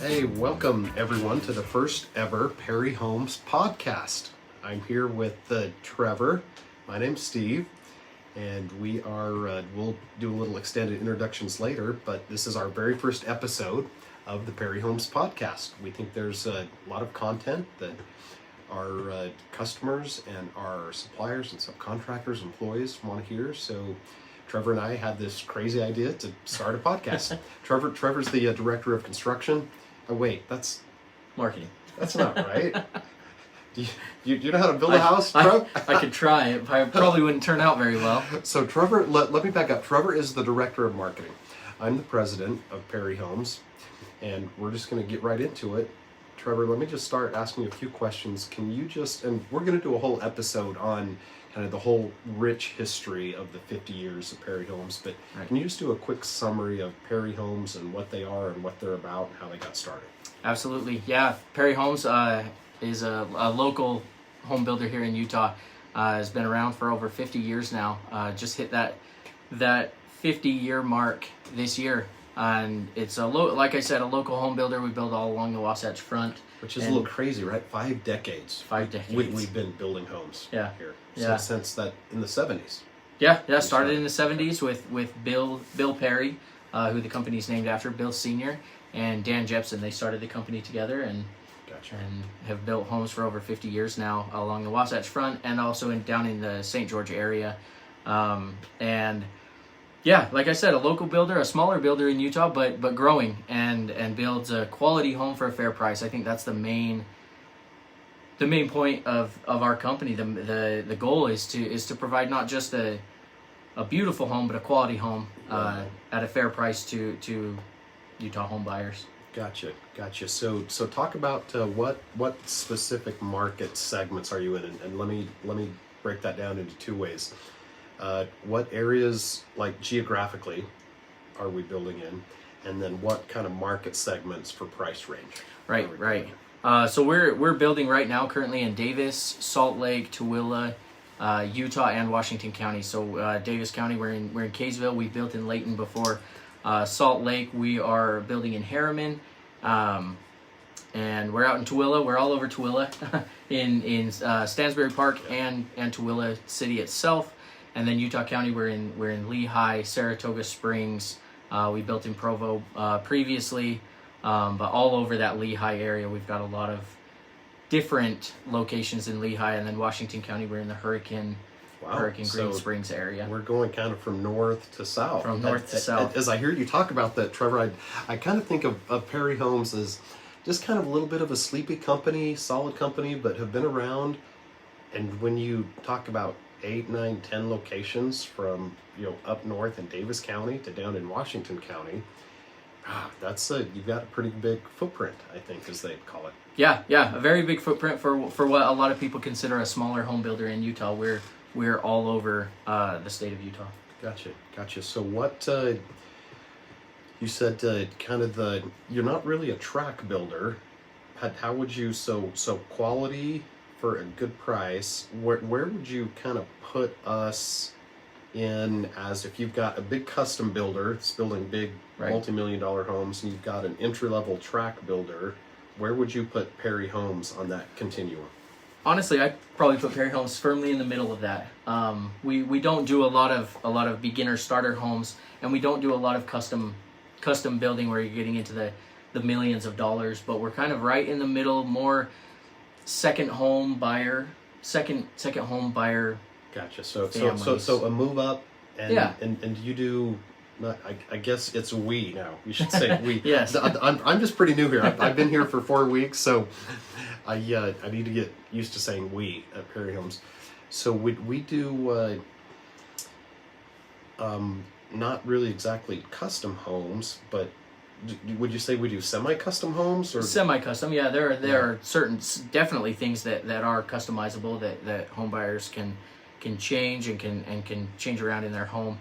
Hey, welcome everyone to the first ever Perry Homes podcast. I'm here with Trevor. My name's Steve, and we are, we'll do a little extended introductions later, but this is our very first episode of the Perry Homes podcast. We think there's a lot of content that our customers and our suppliers and subcontractors, employees want to hear, so Trevor and I had this crazy idea to start a podcast. Trevor's the director of construction. Oh wait, that's marketing. That's not right. Do you know how to build a house, Trev? I could try it, but I probably wouldn't turn out very well. So Trevor, let me back up. Trevor is the director of marketing. I'm the president of Perry Homes, and we're just going to get right into it. Trevor, let me just start asking you a few questions. Can you and we're going to do a whole episode on kind of the whole rich history of the 50 years of Perry Homes, but Right. Can you just do a quick summary of Perry Homes and what they are and what they're about and how they got started? Absolutely, yeah. Perry Homes is a local home builder here in Utah. Has been around for over 50 years now. Just hit that 50-year mark this year. And it's like I said, a local home builder. We build all along the Wasatch Front. Which is a little crazy, right? 5 decades. 5 decades. We've been building homes Yeah. here. Yeah. Since that in the 70s. Yeah. Started in the 70s with Bill Perry, who the company's named after, Bill Sr., and Dan Jepson. They started the company together and Gotcha. and have built homes for over 50 years now along the Wasatch Front and also down in the St. George area. And yeah, like I said, a local builder, a smaller builder in Utah, but growing and builds a quality home for a fair price. I think that's the main point of our company. The goal is to provide not just a beautiful home, but a quality home at a fair price to Utah home buyers. Gotcha. So talk about what specific market segments are you in, and let me break that down into two ways. What areas, like geographically, are we building in, and then what kind of market segments for price range? Right. So we're building right now currently in Davis, Salt Lake, Tooele, Utah, and Washington County. So Davis County, we're in Kaysville. We built in Layton before. Salt Lake, we are building in Harriman, and we're out in Tooele. We're all over Tooele, in Stansbury Park and Tooele City itself. And then Utah County, we're in Lehigh, Saratoga Springs. We built in Provo previously, but all over that Lehigh area, we've got a lot of different locations in Lehigh. And then Washington County, we're in the Hurricane Green Springs area. We're going kind of from north to south. From north to south. As I hear you talk about that, Trevor, I kind of think of Perry Homes as just kind of a little bit of a sleepy company, solid company, but have been around. And when you talk about 8, 9, 10 locations from up north in Davis County to down in Washington County, you've got a pretty big footprint, I think, as they call it. Yeah, a very big footprint for what a lot of people consider a smaller home builder in Utah. We're all over the state of Utah. Gotcha. So what you said, you're not really a track builder. How would you so quality for a good price? Where would you kind of put us in, as if you've got a big custom builder that's building big multi-million-dollar homes, and you've got an entry-level track builder? Where would you put Perry Homes on that continuum? Honestly, I'd probably put Perry Homes firmly in the middle of that. We don't do a lot of beginner starter homes, and we don't do a lot of custom building where you're getting into the millions of dollars. But we're kind of right in the middle, more second home buyer. Gotcha. So families. So a move up, and Yeah. and you do. I guess it's we now. You should say we. Yes. I'm just pretty new here. I've been here for 4 weeks, so I need to get used to saying we at Perry Homes. So we do not really exactly custom homes, but would you say we do semi-custom homes or semi-custom? Yeah, there are certain definitely things that are customizable that home buyers can change and can change around in their home.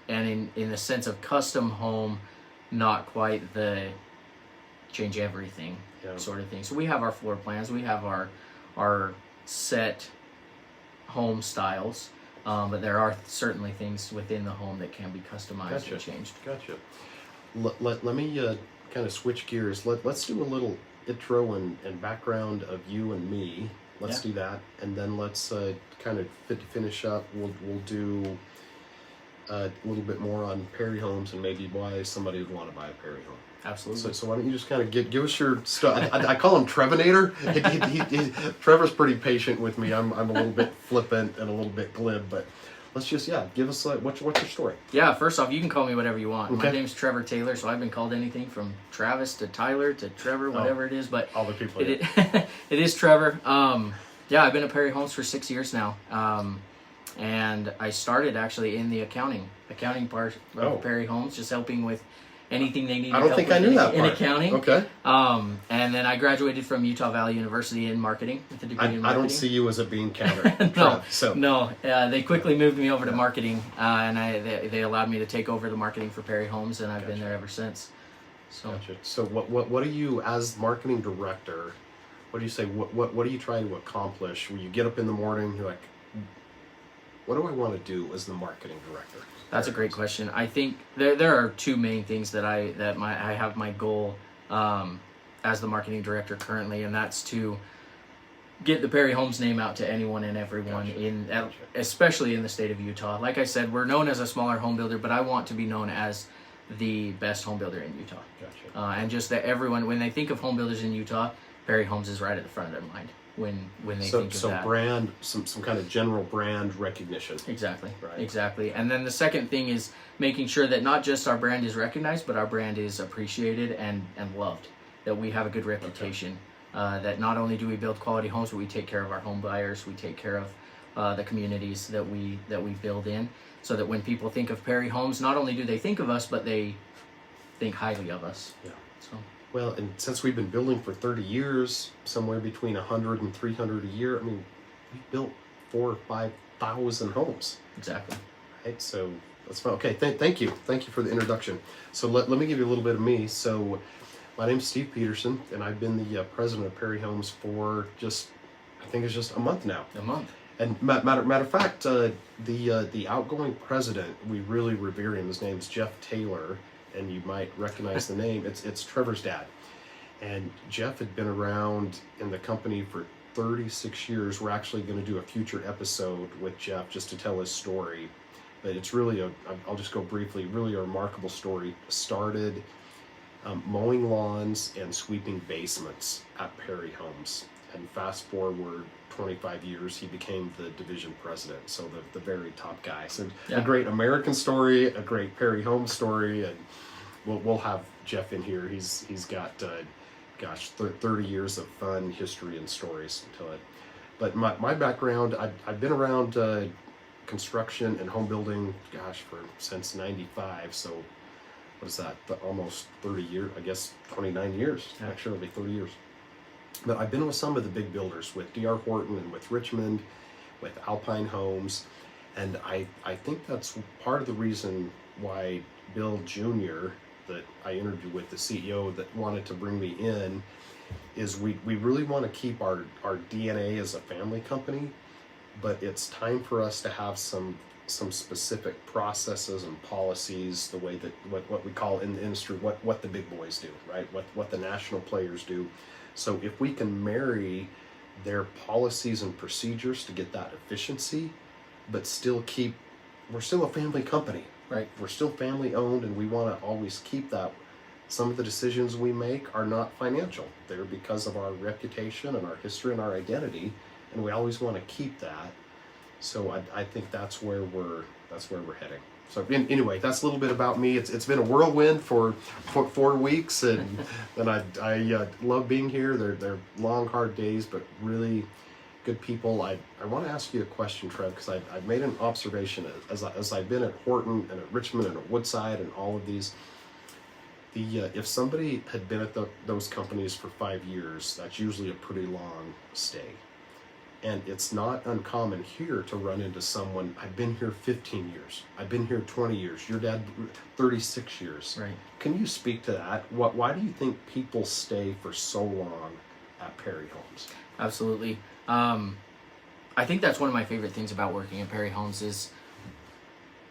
And in the sense of custom home, not quite the change everything sort of thing. So we have our floor plans, we have our set home styles, but there are certainly things within the home that can be customized and changed. Gotcha. Let me kind of switch gears, let's do a little intro and background of you and me. Let's do that, and then let's kind of finish up. We'll do a little bit more on Perry Homes and maybe why somebody would want to buy a Perry home. Absolutely. So why don't you just kind of give us your stuff? I call him Trevinator. Trevor's pretty patient with me. I'm a little bit flippant and a little bit glib, but let's just give us what's your story? Yeah, first off, you can call me whatever you want. Okay. My name's Trevor Taylor, so I've been called anything from Travis to Tyler to Trevor, whatever it is. But all the people. it is Trevor. Yeah, I've been at Perry Homes for 6 years now, and I started actually in the accounting part of Perry Homes, just helping with anything they needed. I don't think I knew that in part. accounting. Okay. And then I graduated from Utah Valley University in marketing with a degree in marketing. I don't see you as a bean counter. No. They quickly moved me over to marketing, and they allowed me to take over the marketing for Perry Homes, and I've been there ever since. So, Gotcha. So what do you, as marketing director, what do you say? What do you try to accomplish when you get up in the morning? You're like, what do I want to do as the marketing director? That's a great question. I think there are two main things that I have my goal as the marketing director currently, and that's to get the Perry Homes name out to anyone and everyone especially in the state of Utah. Like I said, we're known as a smaller home builder, but I want to be known as the best home builder in Utah. Gotcha. And just that everyone, when they think of home builders in Utah, Perry Homes is right at the front of their mind when they think of that. So brand, some kind of general brand recognition. Exactly. Right. Exactly. And then the second thing is making sure that not just our brand is recognized, but our brand is appreciated and loved. That we have a good reputation. That not only do we build quality homes, but we take care of our home buyers. We take care of the communities that we build in, so that when people think of Perry Homes, not only do they think of us, but they think highly of us. Yeah. So. Well, and since we've been building for 30 years, somewhere between 100 and 300 a year, I mean, we've built 4,000 or 5,000 homes. Exactly. Right, so that's fine. Okay, thank you for the introduction. So let me give you a little bit of me. So my name's Steve Peterson, and I've been the president of Perry Homes for I think it's just a month now. A month. And matter of fact, the outgoing president, we really revere him. His name's Jeff Taylor, and you might recognize the name. It's Trevor's dad. And Jeff had been around in the company for 36 years. We're actually going to do a future episode with Jeff just to tell his story. But it's really I'll just go briefly, really a remarkable story. Started mowing lawns and sweeping basements at Perry Homes. And fast forward 25 years, he became the division president, so the very top guy. So a great American story, a great Perry Homes story, and we'll have Jeff in here. He's got 30 years of fun history and stories to it. But my background, I've been around construction and home building, since '95. So what is that? Almost 30 years, I guess 29 years. Yeah. Actually, it'll be 30 years. But I've been with some of the big builders, with D.R. Horton and with Richmond, with Alpine Homes, and I think that's part of the reason why Bill Jr., that I interviewed with, the CEO that wanted to bring me in, is we really want to keep our DNA as a family company, but it's time for us to have some specific processes and policies, the way that what we call in the industry what the big boys do, right? What the national players do. So if we can marry their policies and procedures to get that efficiency, but still we're still a family company, right? We're still family owned, and we want to always keep that. Some of the decisions we make are not financial. They're because of our reputation and our history and our identity, and we always want to keep that. So I think that's where we're heading. So anyway, that's a little bit about me. It's been a whirlwind for 4 weeks, and I love being here. They're long, hard days, but really good people. I want to ask you a question, Trev, because I've made an observation as I've been at Horton and at Richmond and at Woodside and all of these. If somebody had been at those companies for 5 years, that's usually a pretty long stay. And it's not uncommon here to run into someone, I've been here 15 years, I've been here 20 years, your dad 36 years. Right. Can you speak to that? Why do you think people stay for so long at Perry Homes?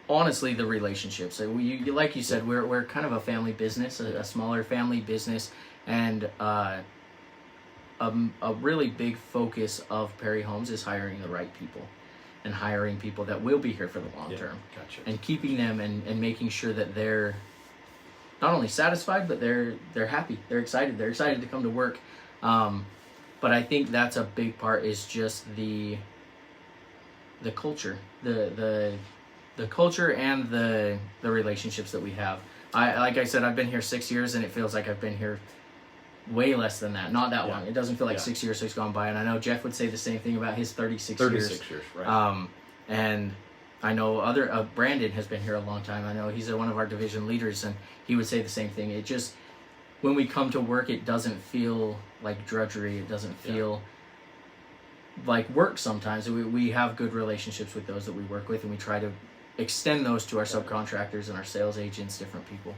honestly the relationships. So like you said, we're kind of a family business, a smaller family business, and a really big focus of Perry Homes is hiring the right people, and hiring people that will be here for the long term, Gotcha. and keeping them and making sure that they're not only satisfied, but they're happy, they're excited to come to work. But I think that's a big part, is just the culture, the culture and the relationships that we have. Like I said, I've been here 6 years, and it feels like I've been here way less than that. Not that long. It doesn't feel like 6 years has gone by. And I know Jeff would say the same thing about his 36 years. 36 years, right. And I know Brandon has been here a long time. I know he's one of our division leaders, and he would say the same thing. It just, when we come to work, it doesn't feel like drudgery. It doesn't feel like work sometimes. We have good relationships with those that we work with, and we try to extend those to our subcontractors and our sales agents, different people.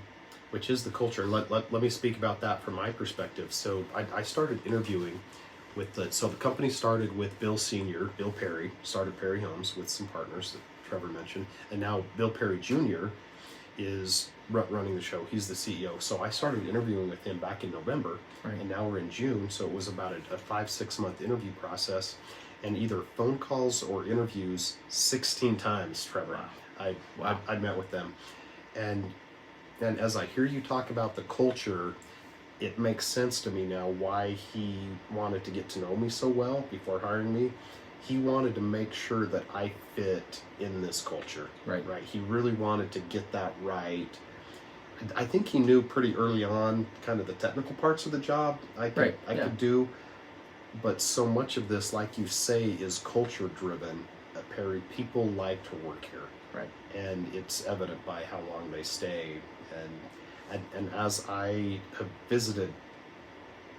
Which is the culture. Let me speak about that from my perspective. So I started interviewing with the company started with Bill Sr., Bill Perry, started Perry Homes with some partners that Trevor mentioned, and now Bill Perry Jr. is running the show. He's the CEO. So I started interviewing with him back in November, and now we're in June, so it was about a 5-6 month interview process, and either phone calls or interviews 16 times, Trevor. Wow. I met with them. And as I hear you talk about the culture, it makes sense to me now why he wanted to get to know me so well before hiring me. He wanted to make sure that I fit in this culture. Right. He really wanted to get that right. I think he knew pretty early on kind of the technical parts of the job I could do, but so much of this, like you say, is culture driven. At Perry, people like to work here. Right. And it's evident by how long they stay. And as I have visited,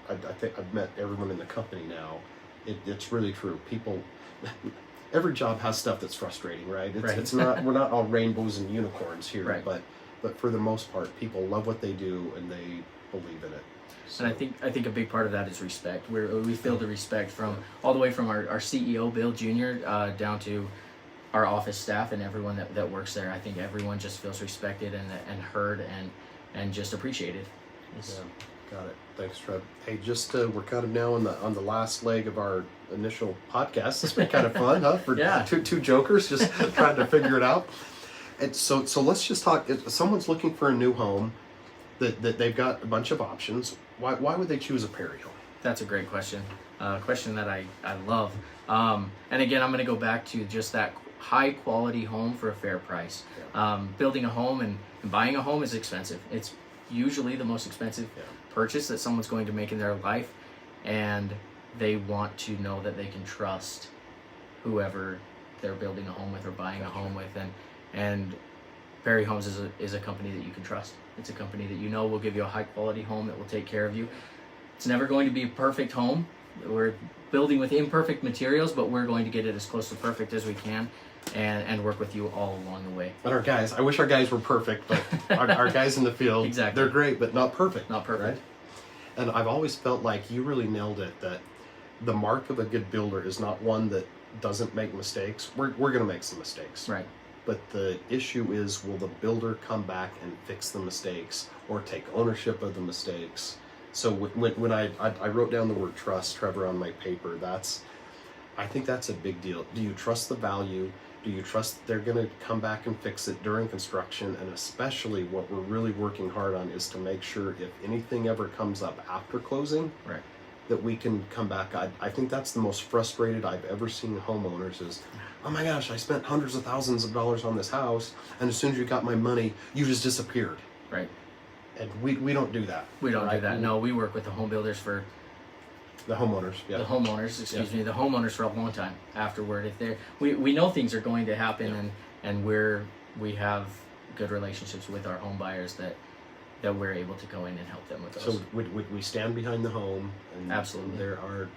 I think I've met everyone in the company now. It's really true. People, every job has stuff that's frustrating, right? It's not, we're not all rainbows and unicorns here, but for the most part, people love what they do and they believe in it. So. And I think a big part of that is respect. We feel the respect from all the way from our CEO Bill Jr. Down to our office staff and everyone that works there. I think everyone just feels respected and heard and just appreciated. Yeah, got it. Thanks, Trev. Hey, just we're kind of now on the last leg of our initial podcast. This has been kind of fun, huh? For two jokers just trying to figure it out. And so let's just talk. If someone's looking for a new home, that they've got a bunch of options. Why would they choose a Perry home? That's a great question. Question that I love. And again, I'm going to go back to just that high quality home for a fair price. Building a home and buying a home is expensive. It's usually the most expensive purchase that someone's going to make in their life, and they want to know that they can trust whoever they're building a home with or buying a home with, and Perry Homes is a company that you can trust. It's a company that you know will give you a high quality home that will take care of you. It's never going to be a perfect home. We're building with imperfect materials, but we're going to get it as close to perfect as we can and work with you all along the way. But our guys, I wish our guys were perfect, but our guys in the field, exactly. They're great, but not perfect. Not perfect. Right? And I've always felt like you really nailed it, that the mark of a good builder is not one that doesn't make mistakes. We're going to make some mistakes. Right. But the issue is, will the builder come back and fix the mistakes or take ownership of the mistakes? So when I wrote down the word trust, Trevor, on my paper, I think that's a big deal. Do you trust the value? Do you trust that they're going to come back and fix it during construction? And especially what we're really working hard on is to make sure if anything ever comes up after closing, that we can come back. I think that's the most frustrated I've ever seen homeowners is, oh my gosh, I spent hundreds of thousands of dollars on this house, and as soon as you got my money, you just disappeared. Right. And we don't do that. We don't do that. No, we work with the home builders for the homeowners. Yeah. The homeowners, the homeowners for a long time afterward. If we know things are going to happen, and we have good relationships with our home buyers that we're able to go in and help them with those. So we stand behind the home, and absolutely there are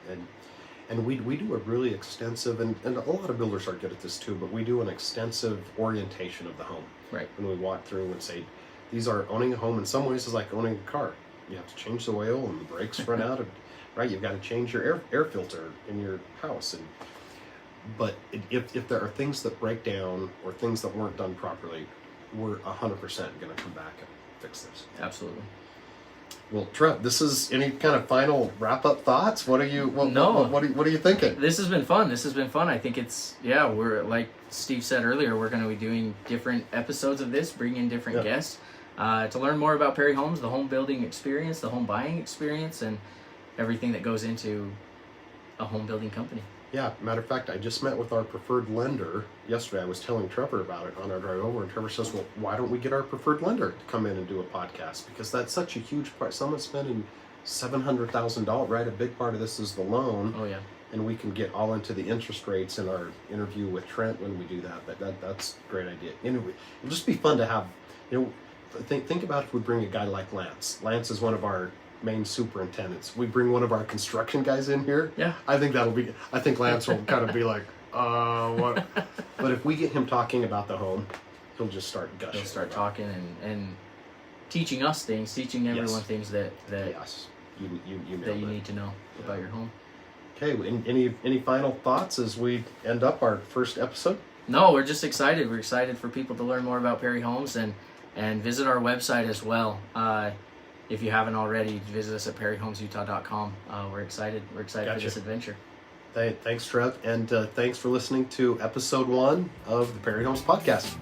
and we do a really extensive, and a lot of builders are good at this too, but we do an extensive orientation of the home. Right. When we walk through and say, these are owning a home in some ways is like owning a car. You have to change the oil and the brakes run out, and right, you've got to change your air filter in your house, and But if there are things that break down or things that weren't done properly, we're 100% going to come back and fix this. Absolutely. Well, Trev, this is any kind of final wrap-up thoughts? What are you? No. What are you thinking? This has been fun. I think we're, like Steve said earlier, we're going to be doing different episodes of this, bring in different guests to learn more about Perry Homes, the home building experience, the home buying experience, and everything that goes into a home building company. Yeah, matter of fact, I just met with our preferred lender yesterday. I was telling Trevor about it on our drive over, and Trevor says, well, why don't we get our preferred lender to come in and do a podcast? Because that's such a huge part. Someone's spending $700,000, right? A big part of this is the loan. Oh, yeah. And we can get all into the interest rates in our interview with Trent when we do that. But that's a great idea. Anyway, it'll just be fun to have, think about if we bring a guy like Lance. Lance is one of our main superintendents. We bring one of our construction guys in here. Yeah. I think Lance will kind of be like, what? But if we get him talking about the home, he'll just start gushing. He'll start talking and teaching us things, teaching everyone things that yes, you that you need to know about your home. Okay, any final thoughts as we end up our first episode? No, we're just excited. We're excited for people to learn more about Perry Homes and visit our website as well. If you haven't already, visit us at perryhomesutah.com. We're excited. We're excited for this adventure. Thanks, Trev, and thanks for listening to episode 1 of the Perry Homes Podcast.